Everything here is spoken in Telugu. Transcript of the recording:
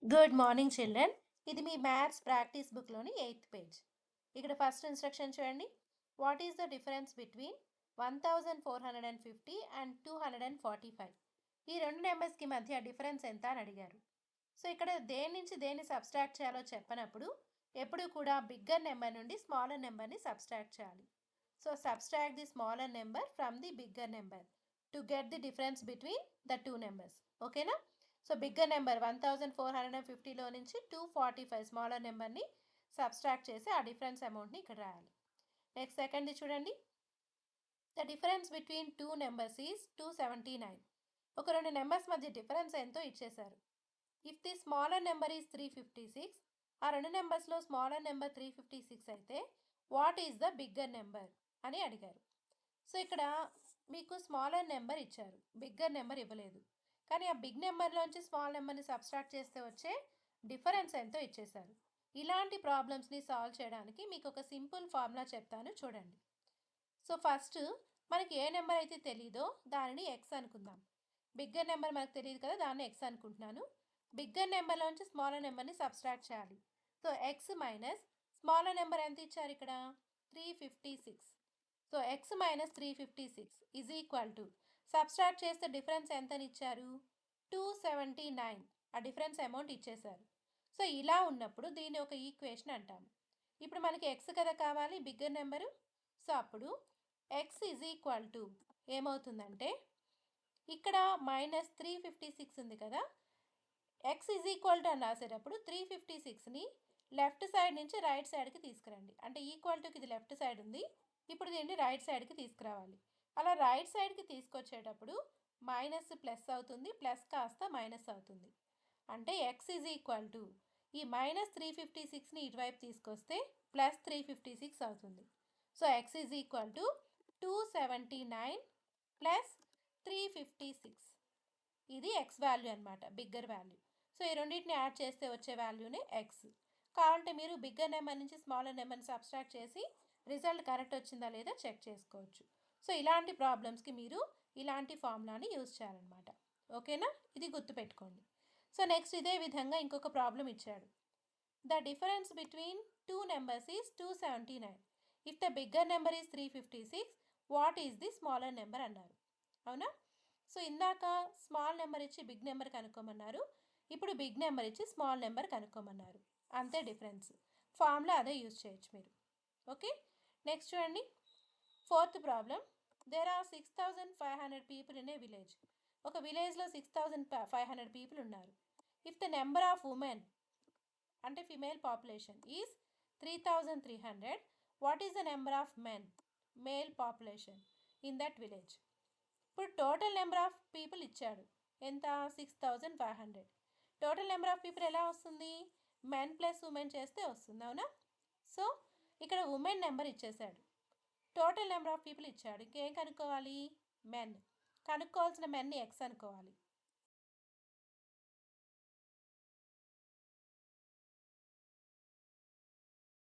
Good morning children. ఇది మీ మ్యాథ్స్ ప్రాక్టీస్ బుక్లోని 8th పేజ్. ఇక్కడ ఫస్ట్ ఇన్స్ట్రక్షన్ చూడండి. What is the difference between 1450 and 245? ఈ రెండు నెంబర్స్కి మధ్య డిఫరెన్స్ ఎంత అని అడిగారు. సో ఇక్కడ దేని నుంచి దేన్ని సబ్స్ట్రాక్ట్ చేయాలో చెప్పనప్పుడు ఎప్పుడు కూడా బిగ్గర్ నెంబర్ నుండి స్మాలర్ నెంబర్ని సబ్స్ట్రాక్ట్ చేయాలి. So subtract the smaller number from the bigger number to get the difference between the two numbers. ఓకేనా? సో బిగ్గర్ నెంబర్ 1450లో నుంచి 245 స్మాలర్ నెంబర్ని సబ్స్ట్రాక్ట్ చేసి ఆ డిఫరెన్స్ అమౌంట్ని ఇక్కడ రాయాలి. నెక్స్ట్ సెకండ్ది చూడండి. The difference between two numbers is 279. ఒక రెండు నెంబర్స్ మధ్య డిఫరెన్స్ ఎంతో ఇచ్చేశారు. If the smaller number is 356, ఆ రెండు నెంబర్స్లో స్మాలర్ నెంబర్ 356 అయితే what is the bigger number అని అడిగారు. సో ఇక్కడ మీకు స్మాలర్ నెంబర్ ఇచ్చారు, బిగ్గర్ నెంబర్ ఇవ్వలేదు. కానీ ఆ బిగ్ నెంబర్లోంచి స్మాల్ నెంబర్ని సబ్స్ట్రాక్ట్ చేస్తే వచ్చే డిఫరెన్స్ ఎంతో ఇచ్చేశారు. ఇలాంటి ప్రాబ్లమ్స్ని సాల్వ్ చేయడానికి మీకు ఒక సింపుల్ ఫార్ములా చెప్తాను చూడండి. సో ఫస్ట్ మనకి ఏ నెంబర్ అయితే తెలీదో దానిని ఎక్స్ అనుకుందాం. బిగ్గర్ నెంబర్ మనకు తెలియదు కదా, దాన్ని ఎక్స్ అనుకుంటున్నాను. బిగ్గర్ నెంబర్లోంచి స్మాలర్ నెంబర్ని సబ్స్ట్రాక్ట్ చేయాలి. So X minus smaller number ఎంత ఇచ్చారు ఇక్కడ? 356. So X minus 356 is equal to subtract చేస్తే డిఫరెన్స్ ఎంతని ఇచ్చారు? 279. ఆ డిఫరెన్స్ అమౌంట్ ఇచ్చేశారు. సో ఇలా ఉన్నప్పుడు దీన్ని ఒక ఈక్వేషన్ అంటాము. ఇప్పుడు మనకి ఎక్స్ కదా కావాలి, బిగ్గర్ నెంబరు. సో అప్పుడు ఎక్స్ ఈజ్ ఈక్వల్ టు ఏమవుతుందంటే ఇక్కడ మైనస్ 356 ఉంది కదా, ఎక్స్ ఈజ్ ఈక్వల్ టు అని రాసేటప్పుడు 356ని లెఫ్ట్ సైడ్ నుంచి రైట్ సైడ్కి తీసుకురండి. అంటే ఈక్వల్ టుకి ఇది లెఫ్ట్ సైడ్ ఉంది, ఇప్పుడు దీన్ని రైట్ సైడ్కి తీసుకురావాలి. అలా రైట్ సైడ్కి తీసుకొచ్చేటప్పుడు మైనస్ ప్లస్ అవుతుంది, ప్లస్ కాస్త మైనస్ అవుతుంది. అంటే ఎక్స్ ఈజ్ ఈక్వల్ టు ఈ మైనస్ 356ని ఇటువైపు తీసుకొస్తే ప్లస్ 356 అవుతుంది. So X is equal to 279 plus 356. ఇది ఎక్స్ వాల్యూ అనమాట, బిగ్గర్ వాల్యూ. సో ఈ రెండింటిని యాడ్ చేస్తే వచ్చే వాల్యూనే ఎక్స్. కావాలంటే మీరు బిగ్గర్ నెంబర్ నుంచి స్మాలర్ నెంబర్ని సబ్స్ట్రాక్ట్ చేసి రిజల్ట్ కరెక్ట్ వచ్చిందా లేదా చెక్ చేసుకోవచ్చు. సో ఇలాంటి ప్రాబ్లమ్స్కి మీరు ఇలాంటి ఫార్ములాని యూజ్ చేయాలన్నమాట. ఓకేనా? ఇది గుర్తుపెట్టుకోండి. సో నెక్స్ట్ ఇదే విధంగా ఇంకొక ప్రాబ్లం ఇచ్చాడు. The difference between two numbers is 279. If the bigger number is 356, what is the smaller number అన్నారు. అవునా? సో ఇందాక స్మాల్ నెంబర్ ఇచ్చి బిగ్ నెంబర్ కనుక్కోమన్నారు, ఇప్పుడు బిగ్ నెంబర్ ఇచ్చి స్మాల్ నెంబర్ కనుక్కోమన్నారు. అంతే డిఫరెన్స్. ఫార్ములా అదే యూజ్ చేయొచ్చు మీరు. ఓకే, నెక్స్ట్ చూడండి. Fourth problem. There are 6500 people in a village. ఒక విలేజ్లో 6500 పీపుల్ ఉన్నారు. If the number of women అంటే female population is 3300, what is the number of men male population in that village? ఇప్పుడు టోటల్ నెంబర్ ఆఫ్ పీపుల్ ఇచ్చాడు, ఎంత? 6500. టోటల్ నెంబర్ ఆఫ్ పీపుల్ ఎలా వస్తుంది? మెన్ ప్లస్ ఉమెన్ చేస్తే వస్తుంది, అవునా? సో ఇక్కడ ఉమెన్ నెంబర్ ఇచ్చేసాడు, టోటల్ నెంబర్ ఆఫ్ పీపుల్ ఇచ్చాడు, ఇంకేం కనుక్కోవాలి? మెన్. కనుక్కోవాల్సిన మెన్ని ఎక్స్ అనుకోవాలి.